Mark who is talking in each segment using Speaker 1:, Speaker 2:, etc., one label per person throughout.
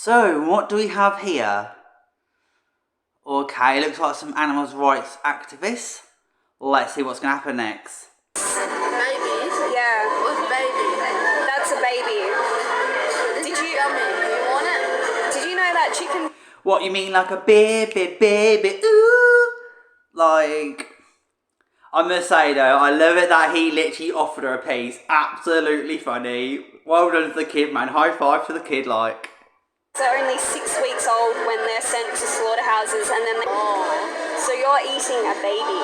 Speaker 1: So, what do we have here? Okay, looks like some animals' rights activists. Let's see what's going to happen next.
Speaker 2: Babies?
Speaker 3: Yeah.
Speaker 2: What's baby?
Speaker 3: That's a baby.
Speaker 2: Did you yummy? You want it?
Speaker 3: Did you know that chicken...
Speaker 1: What, you mean like a baby, ooh? Like, I'm going to say though, I love it that he literally offered her a piece. Absolutely funny. Well done to the kid, man. High five to the kid, like.
Speaker 3: They're only 6 weeks old when they're sent to slaughterhouses and then they... So you're eating a baby.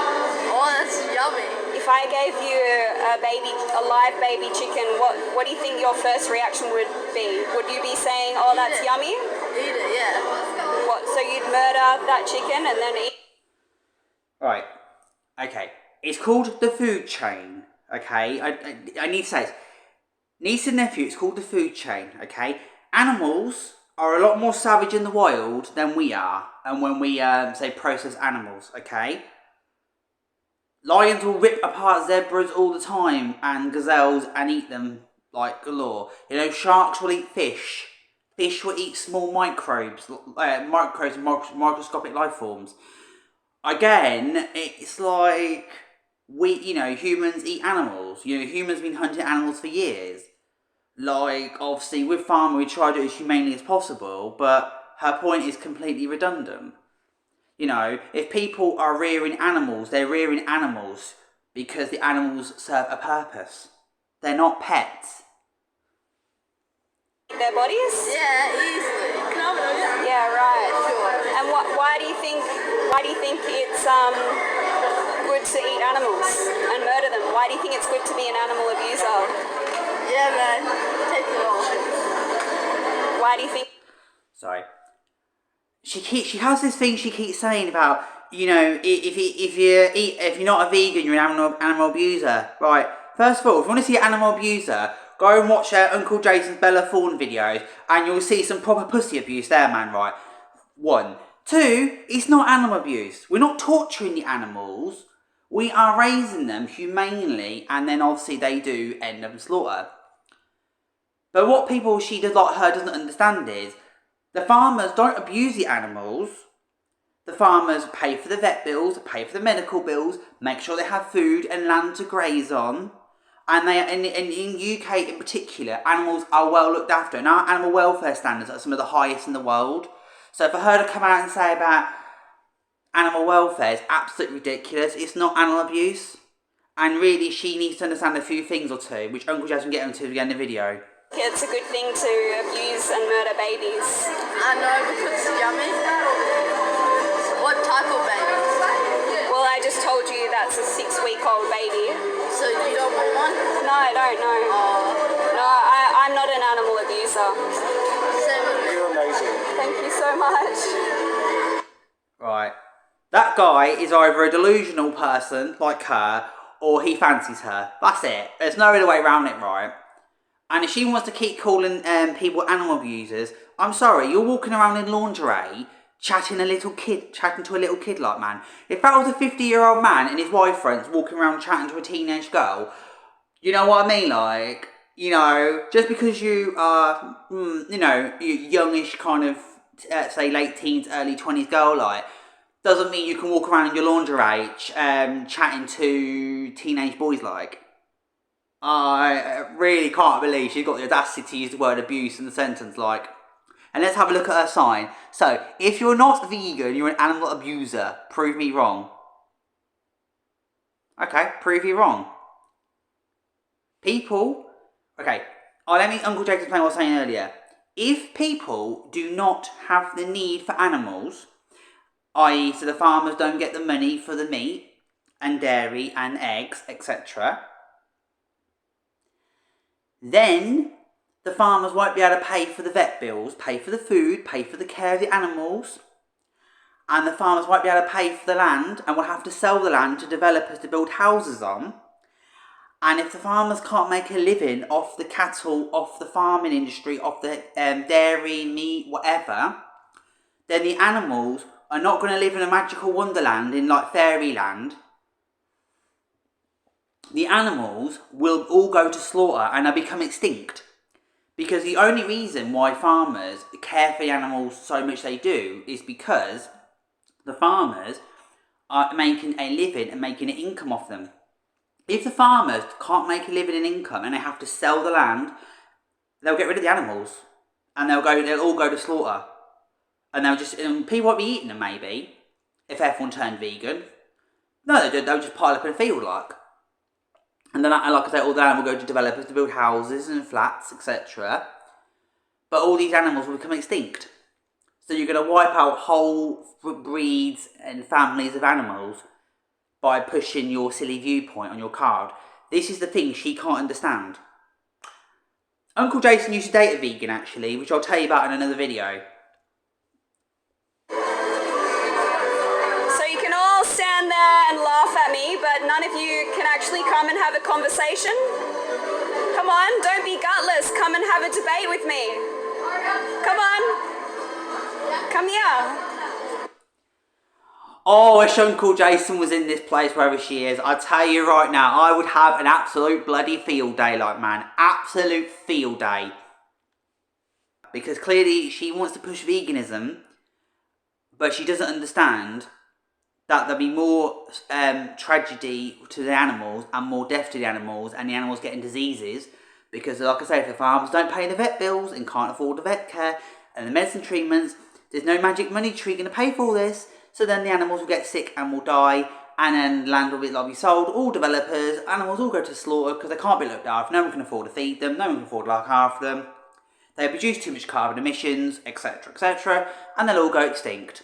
Speaker 2: Oh, that's yummy.
Speaker 3: If I gave you a live baby chicken, what do you think your first reaction would be? Would you be saying, oh, that's yummy?
Speaker 2: Eat it, yeah.
Speaker 3: What, so you'd murder that chicken and then eat?
Speaker 1: Right. Okay. It's called the food chain. Okay. I need to say this. Niece and nephew, it's called the food chain. Okay. Animals are a lot more savage in the wild than we are, and when we say process animals, okay? Lions will rip apart zebras all the time and gazelles and eat them like galore. You know, sharks will eat fish. Fish will eat small microbes and microscopic life forms. Again, it's like humans eat animals. You know, humans have been hunting animals for years. Like, obviously, with farming, we try to do it as humanely as possible, but her point is completely redundant. You know, if people are rearing animals, they're rearing animals because the animals serve a purpose. They're not pets.
Speaker 3: Their bodies?
Speaker 2: Yeah, easily. Can I have another?
Speaker 3: Yeah, right.
Speaker 2: Sure.
Speaker 3: And why do you think it's good to eat animals and murder them? Why do you think it's good to be an animal abuser?
Speaker 2: Yeah, man. Take it all.
Speaker 3: Why do you think...
Speaker 1: Sorry. She has this thing she keeps saying about, you know, if you're not a vegan, you're an animal abuser. Right. First of all, if you want to see an animal abuser, go and watch Uncle Jason's Bella Thorne videos, and you'll see some proper pussy abuse there, man. Right. 1. 2. It's not animal abuse. We're not torturing the animals. We are raising them humanely, and then obviously they do end up in slaughter. But what people she does like her doesn't understand is the farmers don't abuse the animals. The farmers pay for the vet bills, pay for the medical bills, make sure they have food and land to graze on. And they in UK in particular, animals are well looked after, and our animal welfare standards are some of the highest in the world. So for her to come out and say about animal welfare is absolutely ridiculous. It's not animal abuse. And really, she needs to understand a few things or two, which Uncle Jazz can get into at the end of the video.
Speaker 3: It's a good thing to abuse and murder babies?
Speaker 2: I know, because it's yummy. What type of babies?
Speaker 3: Well, I just told you that's a 6-week-old baby.
Speaker 2: So you don't want one?
Speaker 3: No, I don't know. No, I'm not an animal abuser.
Speaker 2: Same with me.
Speaker 4: You're amazing.
Speaker 3: Thank you so much.
Speaker 1: Right. That guy is either a delusional person like her, or he fancies her. That's it. There's no other way around it, right? And if she wants to keep calling people animal abusers, I'm sorry, you're walking around in lingerie, chatting to a little kid like, man. If that was a 50-year-old man and his wife friends walking around chatting to a teenage girl, you know what I mean? Like, you know, just because you are, youngish kind of, say, late teens, early 20s girl, like, doesn't mean you can walk around in your lingerie chatting to teenage boys, like. I really can't believe she's got the audacity to use the word abuse in the sentence, like. And let's have a look at her sign. So, if you're not vegan, you're an animal abuser. Prove me wrong. Okay, prove you wrong. People... Okay, let me Uncle Jake explain what I was saying earlier. If people do not have the need for animals, i.e. so the farmers don't get the money for the meat and dairy and eggs, etc., then the farmers won't be able to pay for the vet bills, pay for the food, pay for the care of the animals, and the farmers won't be able to pay for the land and will have to sell the land to developers to build houses on. And if the farmers can't make a living off the cattle, off the farming industry, off the dairy, meat, whatever, then the animals are not going to live in a magical wonderland in like fairyland. The animals will all go to slaughter and they'll become extinct. Because the only reason why farmers care for the animals so much they do is because the farmers are making a living and making an income off them. If the farmers can't make a living and income and they have to sell the land, they'll get rid of the animals and they'll all go to slaughter. And people won't be eating them maybe if everyone turned vegan. No, they'll just pile up in a field And then, like I say, all the animals will go to developers to build houses and flats, etc. But all these animals will become extinct. So you're going to wipe out whole breeds and families of animals by pushing your silly viewpoint on your card. This is the thing she can't understand. Uncle Jason used to date a vegan, actually, which I'll tell you about in another video.
Speaker 3: So you can all stand there and laugh at me, but none of you can actually come and have a conversation? Come on, don't be gutless. Come and have a debate with me. Come on. Come here.
Speaker 1: Oh, if Uncle Jason was in this place, wherever she is, I tell you right now, I would have an absolute bloody field day, like, man. Absolute field day. Because clearly she wants to push veganism, but she doesn't understand that there'll be more tragedy to the animals and more death to the animals and the animals getting diseases. Because, like I say, if the farmers don't pay the vet bills and can't afford the vet care and the medicine treatments, there's no magic money tree going to pay for all this. So then the animals will get sick and will die, and then land will be sold. All developers, animals all go to slaughter because they can't be looked after. No one can afford to feed them. No one can afford to look after them. They produce too much carbon emissions, etc., etc., and they'll all go extinct.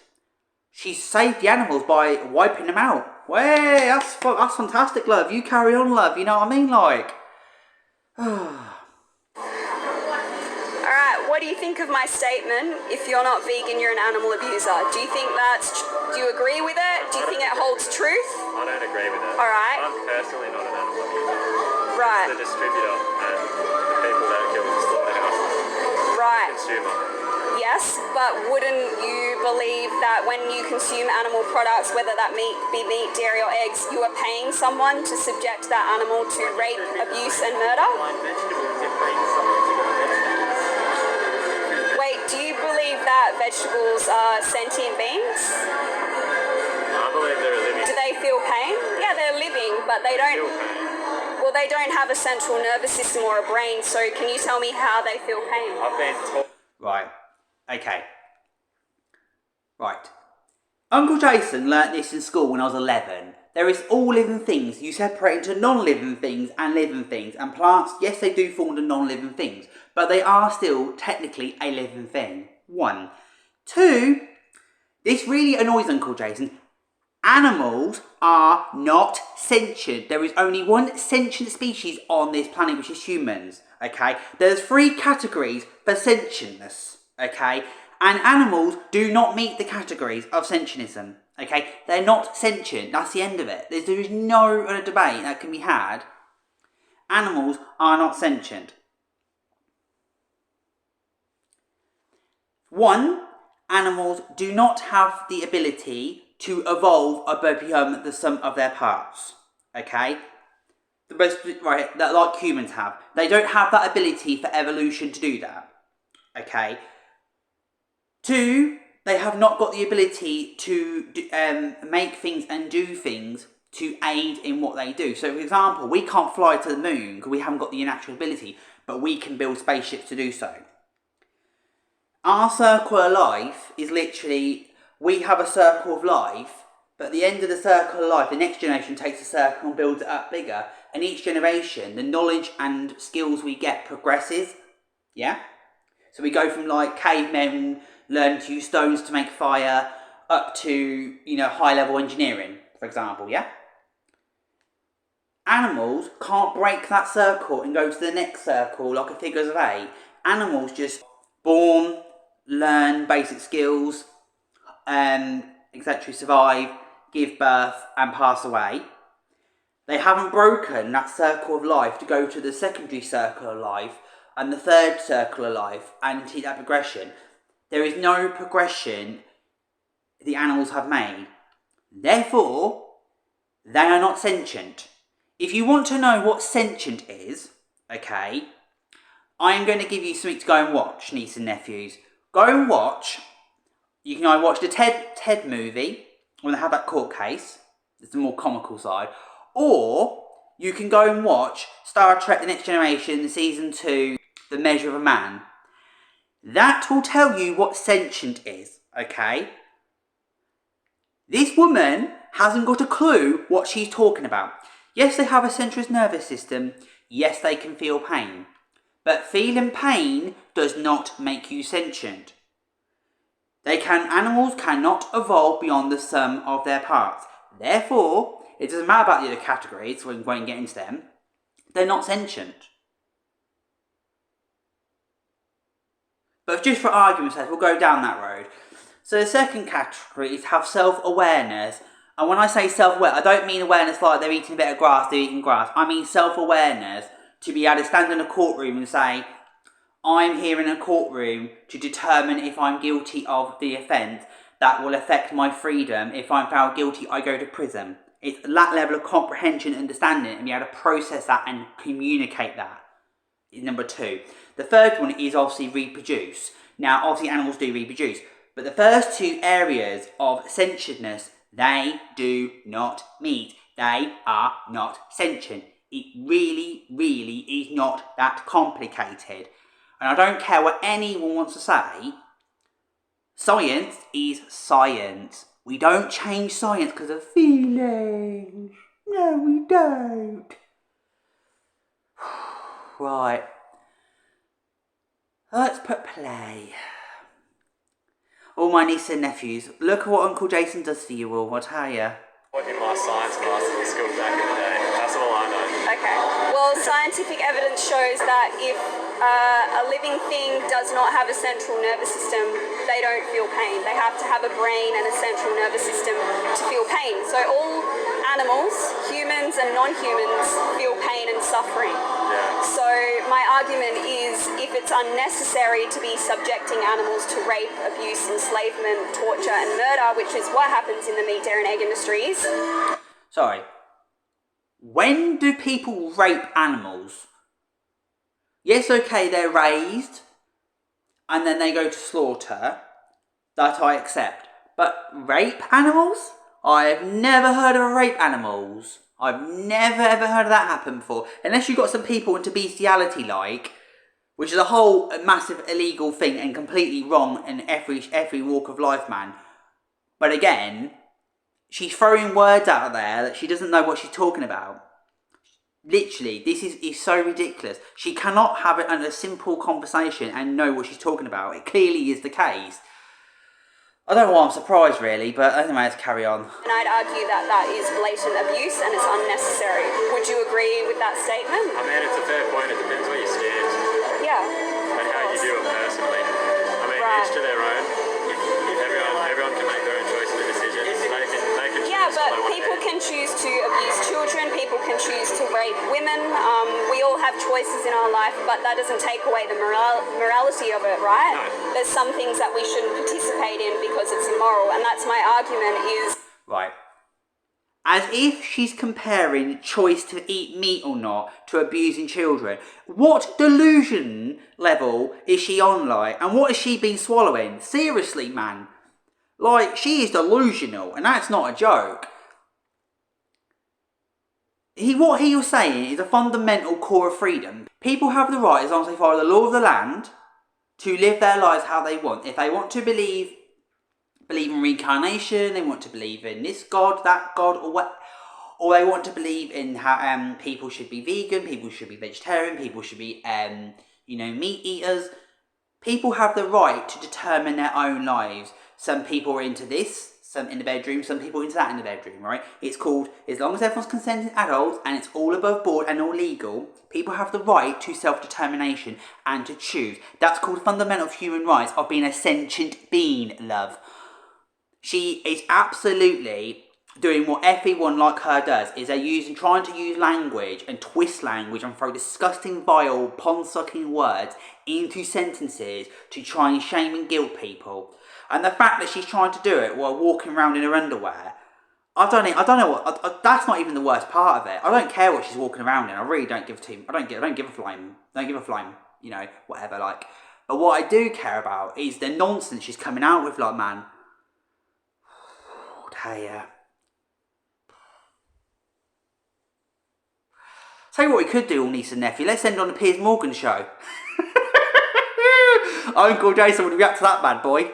Speaker 1: She's saved the animals by wiping them out. Way, that's fantastic, love. You carry on, love. You know what I mean, like.
Speaker 3: Alright, what do you think of my statement? If you're not vegan, you're an animal abuser. Do you think do you agree with it? Do you think it holds truth?
Speaker 4: I don't agree with it.
Speaker 3: Alright.
Speaker 4: I'm personally not an animal abuser.
Speaker 3: Right.
Speaker 4: It's the distributor and the people that kill the slaughterhouse.
Speaker 3: Right.
Speaker 4: Consumer.
Speaker 3: Yes, but wouldn't you believe that when you consume animal products, whether that be meat, dairy or eggs, you are paying someone to subject that animal to rape, abuse and murder? Wait, do you believe that vegetables are sentient beings?
Speaker 4: I believe they're living.
Speaker 3: Do they feel pain? Yeah, they're living, but they don't. Well, they don't have a central nervous system or a brain, so can you tell me how they feel pain?
Speaker 4: I've been taught.
Speaker 1: Right. Okay. Right. Uncle Jason learnt this in school when I was 11. There is all living things. You separate into non-living things and living things. And plants, yes, they do fall under non-living things. But they are still technically a living thing. 1. 2. This really annoys Uncle Jason. Animals are not sentient. There is only one sentient species on this planet, which is humans. Okay? There's 3 categories for sentientness. Okay? And animals do not meet the categories of sentientism. Okay? They're not sentient. That's the end of it. There is no other debate that can be had. Animals are not sentient. 1. Animals do not have the ability to evolve or become the sum of their parts. Okay? Right, that like humans have. They don't have that ability for evolution to do that. Okay? 2, they have not got the ability to make things and do things to aid in what they do. So, for example, we can't fly to the moon because we haven't got the natural ability, but we can build spaceships to do so. Our circle of life is literally, we have a circle of life, but at the end of the circle of life, the next generation takes the circle and builds it up bigger. And each generation, the knowledge and skills we get progresses. Yeah? So we go from like cavemen learning to use stones to make fire up to, high level engineering, for example, yeah? Animals can't break that circle and go to the next circle like a figures of 8. Animals just born, learn basic skills, etc., survive, give birth and pass away. They haven't broken that circle of life to go to the secondary circle of life and the third circle of life and see that progression. There is no progression the animals have made. Therefore, they are not sentient. If you want to know what sentient is, okay, I am going to give you something to go and watch, nieces and nephews. Go and watch. You can either watch the Ted movie, when they have that court case. It's the more comical side. Or you can go and watch Star Trek The Next Generation, Season 2, The Measure of a Man. That will tell you what sentient is, okay? This woman hasn't got a clue what she's talking about. Yes, they have a central nervous system. Yes, they can feel pain. But feeling pain does not make you sentient. Animals cannot evolve beyond the sum of their parts. Therefore, it doesn't matter about the other categories, we won't get into them. They're not sentient. But just for argument's sake, we'll go down that road. So the second category is have self-awareness. And when I say self-aware, I don't mean awareness like they're eating a bit of grass, they're eating grass. I mean self-awareness to be able to stand in a courtroom and say, I'm here in a courtroom to determine if I'm guilty of the offence that will affect my freedom. If I'm found guilty, I go to prison. It's that level of comprehension, understanding, and be able to process that and communicate that. Number 2. The third one is obviously reproduce. Now, obviously animals do reproduce, but the first 2 areas of sentientness, they do not meet. They are not sentient. It really, really is not that complicated. And I don't care what anyone wants to say, science is science. We don't change science because of feelings. No, we don't. Right. Let's put play. All my nieces and nephews, look at what Uncle Jason does for you all, I'll tell you.
Speaker 4: In my science classes in school back in the day, that's all I know.
Speaker 3: Okay. Well, scientific evidence shows that if a living thing does not have a central nervous system, they don't feel pain. They have to have a brain and a central nervous system to feel pain. So all animals, humans and non-humans, feel pain and suffering.
Speaker 4: Yeah.
Speaker 3: So my argument is, if it's unnecessary to be subjecting animals to rape, abuse, enslavement, torture and murder, which is what happens in the meat, dairy and egg industries.
Speaker 1: Sorry. When do people rape animals? Yes, okay, they're raised and then they go to slaughter. That I accept. But rape animals? I've never heard of rape animals. I've never ever heard of that happen before. Unless you've got some people into bestiality like, which is a whole massive illegal thing and completely wrong in every walk of life, man. But again, she's throwing words out there that she doesn't know what she's talking about. Literally, this is so ridiculous. She cannot have it under a simple conversation and know what she's talking about. It clearly is the case. I don't know why I'm surprised really, but anyway, let's carry on.
Speaker 3: And I'd argue that that is blatant abuse and it's unnecessary. Would you agree with that statement?
Speaker 4: I mean, it's a fair point. It depends where you stand.
Speaker 3: Yeah.
Speaker 4: And how you do it personally. I mean,
Speaker 3: Right.
Speaker 4: each to their own. Everyone can make their own choices and decisions. They can
Speaker 3: Yeah,
Speaker 4: choose
Speaker 3: but
Speaker 4: what they want
Speaker 3: people
Speaker 4: to do.
Speaker 3: can choose to abuse children, people can choose to rape women. We all have choices in our life, but that doesn't take away the morality of it, right?
Speaker 4: No.
Speaker 3: There's some things that we shouldn't participate in because it's immoral, and that's my argument is...
Speaker 1: Right. As if she's comparing choice to eat meat or not to abusing children. What delusion level is she on, like? And what has she been swallowing? Seriously, man. Like, she is delusional, and that's not a joke. What he was saying is a fundamental core of freedom. People have the right, as long as they follow the law of the land, to live their lives how they want. If they want to believe in reincarnation, they want to believe in this God, that God, or they want to believe in how people should be vegan, people should be vegetarian, people should be meat eaters. People have the right to determine their own lives. Some people are into this, some in the bedroom, some people into that in the bedroom, right? It's called, as long as everyone's consenting adults and it's all above board and all legal, people have the right to self-determination and to choose. That's called fundamental human rights of being a sentient being, love. She is absolutely doing what everyone like her does, is they're trying to use language and twist language and throw disgusting, vile, pond-sucking words into sentences to try and shame and guilt people. And the fact that she's trying to do it while walking around in her underwear, I don't know. That's not even the worst part of it. I don't care what she's walking around in. I really don't give a flame. Don't give a flame. you know, whatever, like. But what I do care about is the nonsense she's coming out with, like, man. Hey, tell you what we could do, all niece and nephew. Let's end on the Piers Morgan show. Uncle Jason would react to that bad boy.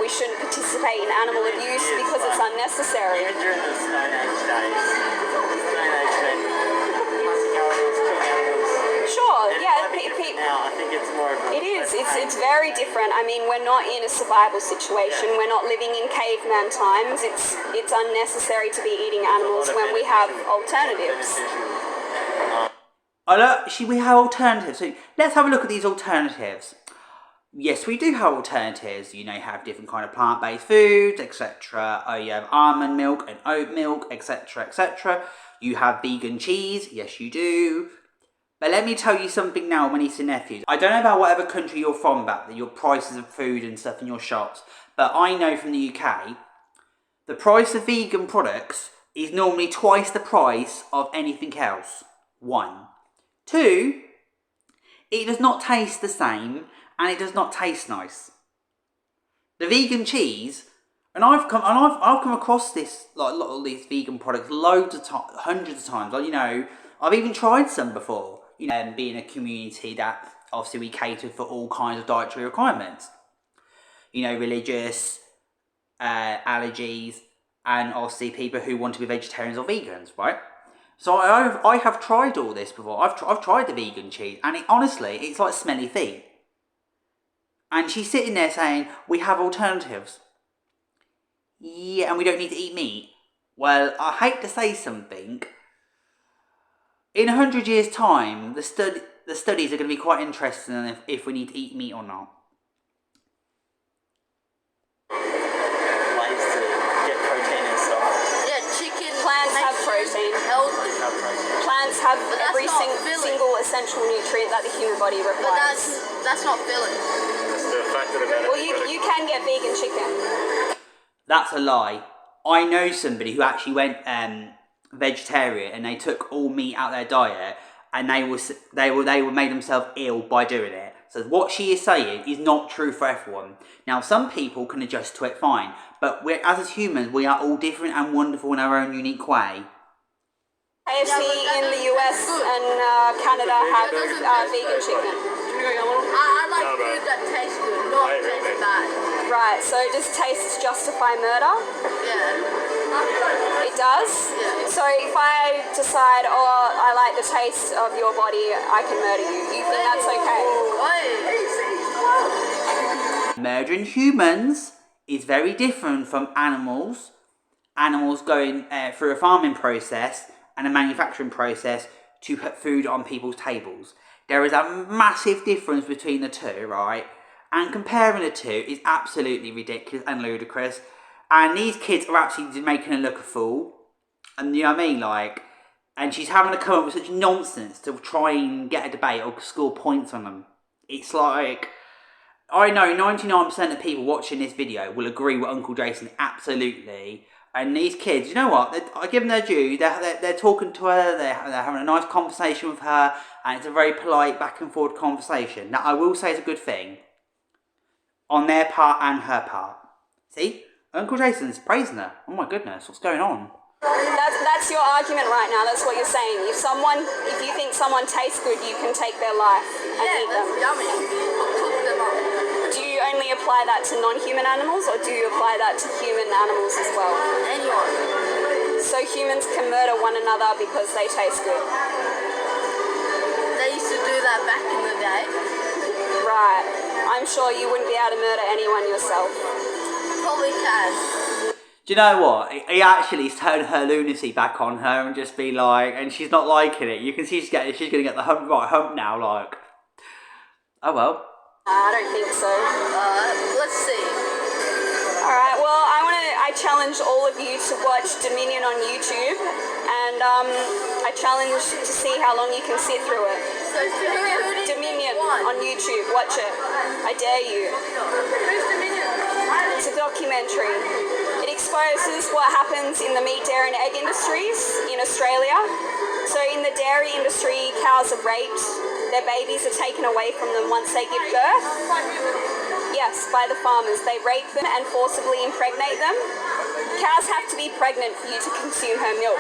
Speaker 3: We shouldn't participate in animal abuse because it's unnecessary.
Speaker 4: Even during the Stone Age days, Stone Age men, hunting-gathers, killing animals.
Speaker 3: Sure,
Speaker 4: And
Speaker 3: yeah.
Speaker 4: it might be different now. I think it's more of a...
Speaker 3: It is. It's very different. I mean, we're not in a survival situation. We're not living in caveman times. It's unnecessary to be eating animals when we have alternatives.
Speaker 1: Oh, look, we have alternatives. So let's have a look at these alternatives. Yes, we do have alternatives. You know, you have different kind of plant-based foods, etc. Oh, you have almond milk and oat milk, etc., etc. You have vegan cheese. Yes, you do. But let me tell you something now, my niece and nephews. I don't know about whatever country you're from, about your prices of food and stuff in your shops, but I know from the UK, the price of vegan products is normally twice the price of anything else. 1. 2, it does not taste the same, and it does not taste nice. The vegan cheese, and I've come across this, like, a lot of these vegan products loads of times, hundreds of times. Like, you know, I've even tried some before. You know, being a community that obviously we cater for all kinds of dietary requirements. You know, religious, allergies, and obviously people who want to be vegetarians or vegans, right? So I have tried all this before. I've tried the vegan cheese, and honestly, it's like smelly feet. And she's sitting there saying, we have alternatives. Yeah, and we don't need to eat meat. Well, I hate to say something. In 100 years' time, the studies are going to be quite interesting in if we need to eat meat or not.
Speaker 4: Ways to get protein and stuff.
Speaker 2: Yeah, chicken.
Speaker 3: Plants have protein.
Speaker 2: Healthy.
Speaker 3: Plants have
Speaker 2: that's
Speaker 3: every
Speaker 2: not filling.
Speaker 3: single essential nutrient that the human body
Speaker 2: But
Speaker 3: requires.
Speaker 2: that's not filling.
Speaker 4: That's the fact of the matter.
Speaker 3: Well, you can get vegan chicken.
Speaker 1: That's a lie. I know somebody who actually went vegetarian, and they took all meat out of their diet, and they were made themselves ill by doing it. So what she is saying is not true for everyone. Now, some people can adjust to it fine, but as humans, we are all different and wonderful in our own unique way.
Speaker 3: KFC in the US and Canada have vegan chicken.
Speaker 2: I like food that tastes good, not tastes bad.
Speaker 3: Right, so does taste justify murder?
Speaker 2: Yeah.
Speaker 3: It does?
Speaker 2: Yeah.
Speaker 3: So if I decide, oh, I like the taste of your body, I can murder you. You think that's okay?
Speaker 1: Murdering humans is very different from animals. Animals going through a farming process and a manufacturing process to put food on people's tables. There is a massive difference between the two, right? And comparing the two is absolutely ridiculous and ludicrous. And these kids are actually making her look a fool. And you know what I mean? Like, and she's having to come up with such nonsense to try and get a debate or score points on them. It's like, I know 99% of people watching this video will agree with Uncle Jason, absolutely. And these kids, you know what? I give them their due. They're talking to her. They're having a nice conversation with her, and it's a very polite back and forth conversation. That I will say is a good thing on their part and her part. See, Uncle Jason's praising her. Oh my goodness, what's going on?
Speaker 3: That's your argument right now. That's what you're saying. If you think someone tastes good, you can take their life and eat them.
Speaker 2: Yummy. Cook them up.
Speaker 3: Do you only apply that to non-human animals, or do you apply that to human animals as well?
Speaker 2: Anyone.
Speaker 3: So humans can murder one another because they taste good.
Speaker 2: They used to do that back in the day.
Speaker 3: Right. I'm sure you wouldn't be able to murder anyone yourself.
Speaker 2: Probably can.
Speaker 1: Do you know what? He actually turned her lunacy back on her and just be like, and she's not liking it. You can see she's going to get the hump now, like. Oh well.
Speaker 3: I don't think so.
Speaker 2: Let's see.
Speaker 3: Alright, well, I challenge all of you to watch Dominion on YouTube, and I challenge to see how long you can sit through it.
Speaker 2: So
Speaker 3: Dominion on YouTube, watch it. I dare you.
Speaker 2: Who's Dominion?
Speaker 3: It's a documentary. It exposes what happens in the meat, dairy and egg industries in Australia. So in the dairy industry, cows are raped, their babies are taken away from them once they give birth. Yes, by the farmers. They rape them and forcibly impregnate them. Cows have to be pregnant for you to consume her milk.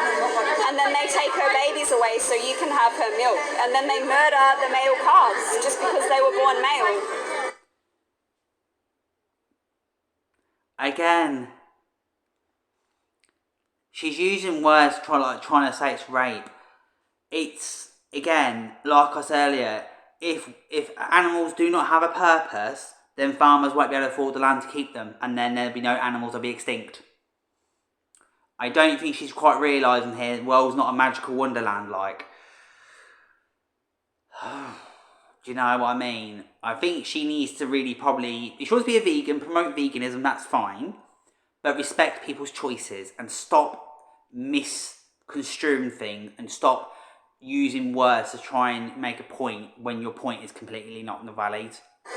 Speaker 3: And then they take her babies away so you can have her milk. And then they murder the male calves just because they were born male.
Speaker 1: Again, she's using words trying to say it's rape. It's, again, like I said earlier, if animals do not have a purpose, then farmers won't be able to afford the land to keep them, and then there'll be no animals, they'll be extinct. I don't think she's quite realising here the world's not a magical wonderland, like. Do you know what I mean? I think she needs to really probably, if she wants to be a vegan, promote veganism, that's fine. But respect people's choices and stop misconstruing things and stop using words to try and make a point when your point is completely not valid.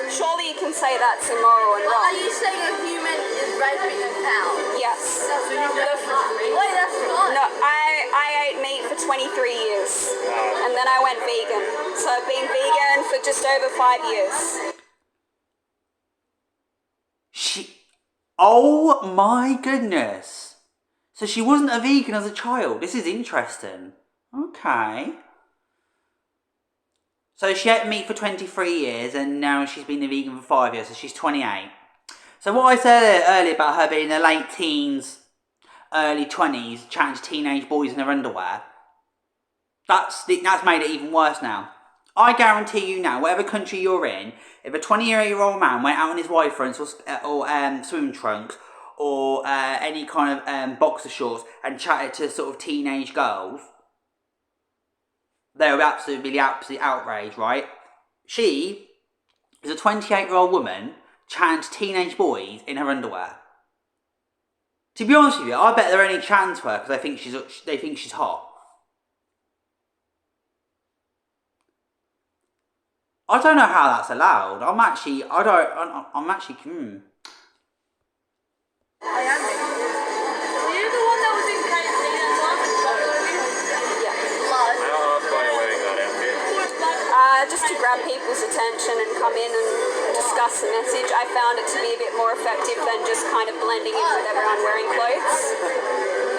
Speaker 3: Surely you can say that's immoral and wrong.
Speaker 2: Are you saying a human is raping a cow?
Speaker 3: Yes.
Speaker 2: That's what you're Wait, that's not.
Speaker 3: No, I ate meat for 23 years. And then I went vegan. So I've been vegan for just over 5 years.
Speaker 1: Oh my goodness. So she wasn't a vegan as a child. This is interesting. Okay. So she ate meat for 23 years and now she's been a vegan for 5 years, so she's 28. So what I said earlier about her being in the late teens, early 20s, chatting to teenage boys in her underwear, that's made it even worse now. I guarantee you now, whatever country you're in, if a 20-year-old man went out on his Y-fronts or swim trunks or any kind of boxer shorts and chatted to sort of teenage girls, they would absolutely outraged, right? She is a 28-year-old woman chatting to teenage boys in her underwear. To be honest with you, I bet they're only chatting to her because they think she's hot. I don't know how that's allowed. I'm actually.
Speaker 2: I am vegan. Were you the one that was in KFC that time and blood?
Speaker 4: How hard are you wearing that outfit?
Speaker 3: Just to grab people's attention and come in and discuss the message. I found it to be a bit more effective than just kind of blending in with everyone wearing clothes.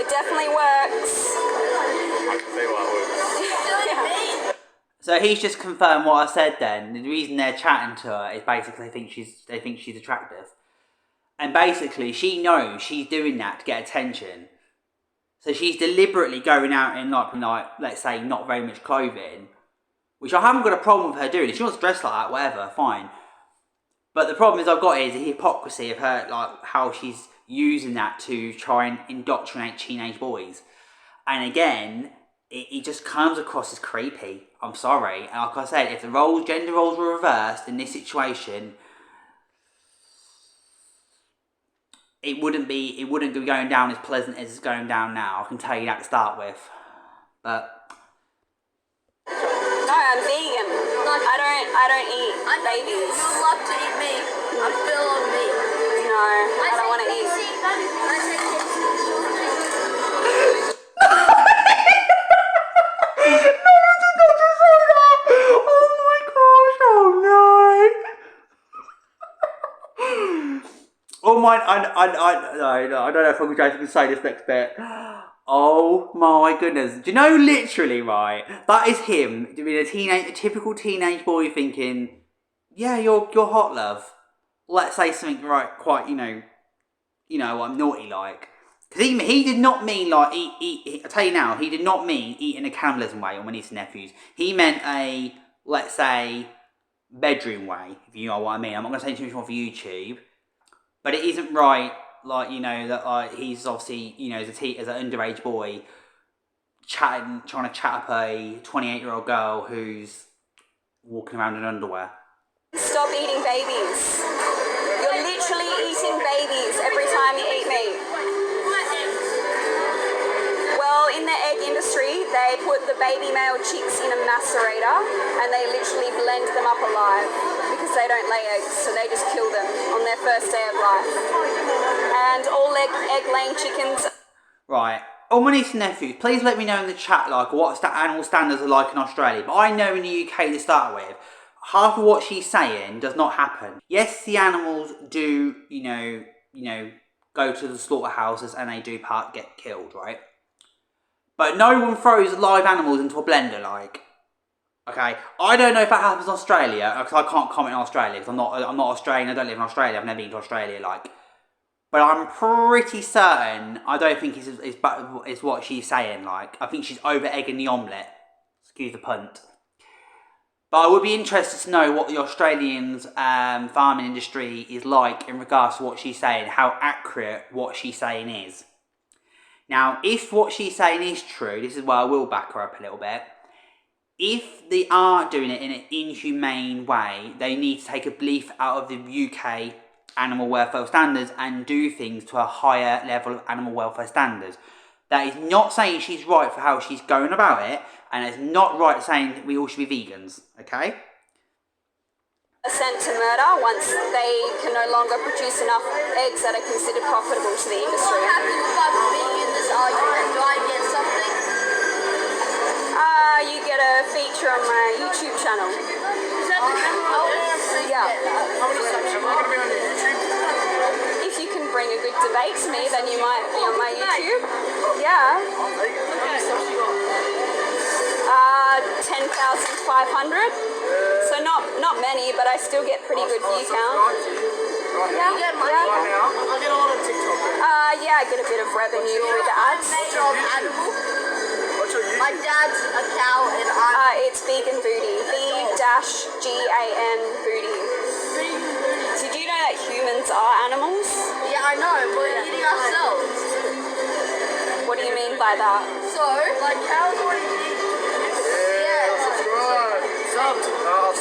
Speaker 3: It definitely works.
Speaker 4: I can see why it works.
Speaker 3: Yeah.
Speaker 1: So he's just confirmed what I said then. The reason they're chatting to her is basically they think she's attractive. And basically she knows she's doing that to get attention. So she's deliberately going out in like let's say not very much clothing. Which I haven't got a problem with her doing. If she wants to dress like that, whatever, fine. But the problem is I've got is the hypocrisy of her, like how she's using that to try and indoctrinate teenage boys. And again, it just comes across as creepy. I'm sorry. And like I said, if the gender roles were reversed in this situation, it wouldn't be going down as pleasant as it's going down now. I can tell you that to start with. But
Speaker 3: No, I'm vegan. I don't eat babies.
Speaker 2: You love to eat meat. I feel on meat.
Speaker 3: No, I don't want to eat.
Speaker 1: Oh my! I don't know if I'm going to say this next bit. Oh my goodness! Do you know literally right? That is him doing a typical teenage boy thinking, "Yeah, you're hot, love." Let's say something quite I'm naughty like. Because he did not mean like eat. I tell you now, he did not mean eat in a cannibalism way on my nieces and nephews. He meant a, let's say, bedroom way. If you know what I mean. I'm not going to say too much more for YouTube. But it isn't right, that he's obviously, as an underage boy, trying to chat up a 28-year-old girl who's walking around in underwear.
Speaker 3: Stop eating babies. You're literally eating babies every time you eat meat. Well, in the egg industry, they put the baby male chicks in a macerator and they literally blend them up alive because they don't lay eggs, so they just kill them on their first day of life. And all egg-laying chickens...
Speaker 1: Right, all my nieces and nephews, please let me know in the chat, like, what animal standards are like in Australia. But I know in the UK to start with, half of what she's saying does not happen. Yes, the animals do, you know, go to the slaughterhouses and they do get killed, right? But no one throws live animals into a blender, like. Okay, I don't know if that happens in Australia, because I can't comment on Australia, because I'm not Australian, I don't live in Australia, I've never been to Australia, like. But I'm pretty certain, I don't think it's what she's saying, like. I think she's over-egging the omelette. Excuse the punt. But I would be interested to know what the Australians' farming industry is like in regards to what she's saying, how accurate what she's saying is. Now, if what she's saying is true, this is where I will back her up a little bit. If they are doing it in an inhumane way, they need to take a belief out of the UK animal welfare standards and do things to a higher level of animal welfare standards. That is not saying she's right for how she's going about it, and it's not right saying that we all should be vegans, okay?
Speaker 3: Sent to murder once they can no longer produce enough eggs that are considered profitable to the industry.
Speaker 2: What happens if I'm being in this argument? Do I get something?
Speaker 3: You get a feature on my YouTube channel.
Speaker 2: Is that the channel?
Speaker 3: Yeah.
Speaker 4: How many subs am I going to be on your YouTube?
Speaker 3: If you can bring a good debate to me, then you might be on my YouTube. Yeah.
Speaker 4: How many subs you got?
Speaker 3: 10,500. So not many, but I still get pretty good view count.
Speaker 2: Yeah. You get money?
Speaker 4: Right now? I get a lot on TikTok.
Speaker 3: Yeah, I get a bit of revenue through the ads.
Speaker 2: Animal.
Speaker 4: What's your YouTube?
Speaker 2: My dad's a cow and
Speaker 3: It's V-GAN Booty. V-GAN Booty. Did you know that humans are animals?
Speaker 2: Yeah, I know. We're eating ourselves.
Speaker 3: What do you mean by that?
Speaker 2: So, like cows already eat.
Speaker 4: Yeah, subscribe. Subbed.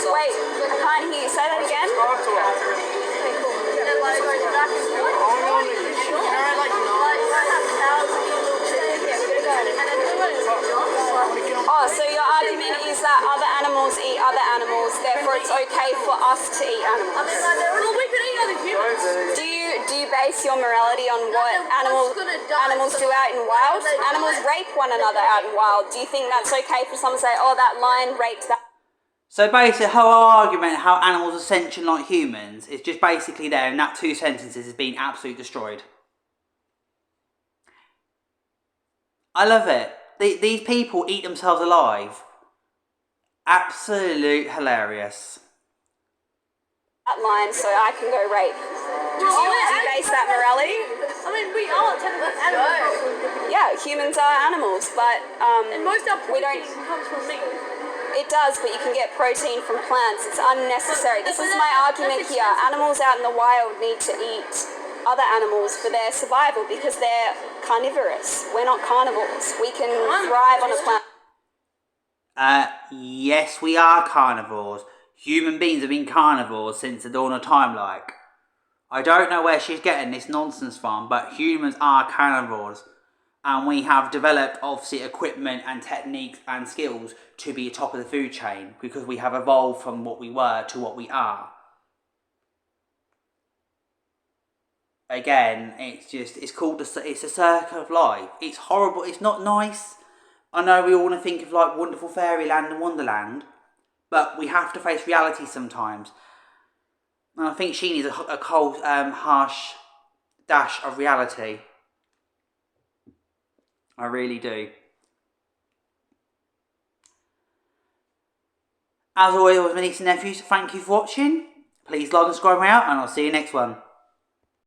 Speaker 3: Wait, I can't hear you. Say that again?
Speaker 4: Subscribe to us.
Speaker 2: Okay, cool. They're like back and forth.
Speaker 4: Only on the YouTube. You know, like,
Speaker 2: I have cows eat little chickens. And then
Speaker 3: Oh, so your argument is that other animals eat other animals, therefore it's okay for us to eat animals.
Speaker 2: I mean, like, well, we could eat other humans.
Speaker 3: Do you base your morality on what animals do out in wild? Animals rape one another out in wild. Do you think that's okay for someone to say, oh, that lion raped that?
Speaker 1: So basically, her argument how animals are sentient like humans is just basically there, and that 2 sentences is being absolutely destroyed. I love it. These people eat themselves alive. Absolute hilarious.
Speaker 3: That lion, so I can go rape. Do you base that morality?
Speaker 2: I mean, we are technically animals.
Speaker 3: Yeah, humans are animals, but
Speaker 2: And most of our
Speaker 3: we don't.
Speaker 2: protein comes from meat.
Speaker 3: It does, but you can get protein from plants. It's unnecessary. This is my argument here. Animals out in the wild need to eat other animals for their survival because they're carnivorous. We're not carnivores. We can thrive on a plant.
Speaker 1: Yes, we are carnivores. Human beings have been carnivores since the dawn of time, like. I don't know where she's getting this nonsense from, but humans are carnivores. And we have developed, obviously, equipment and techniques and skills to be atop of the food chain because we have evolved from what we were to what we are. Again, it's a circle of life. It's horrible, it's not nice. I know we all want to think of like wonderful fairyland and wonderland, but we have to face reality sometimes. And I think she needs a cold, harsh dash of reality. I really do. As always, with my nieces and nephews, thank you for watching. Please like and subscribe me out, and I'll see you next one.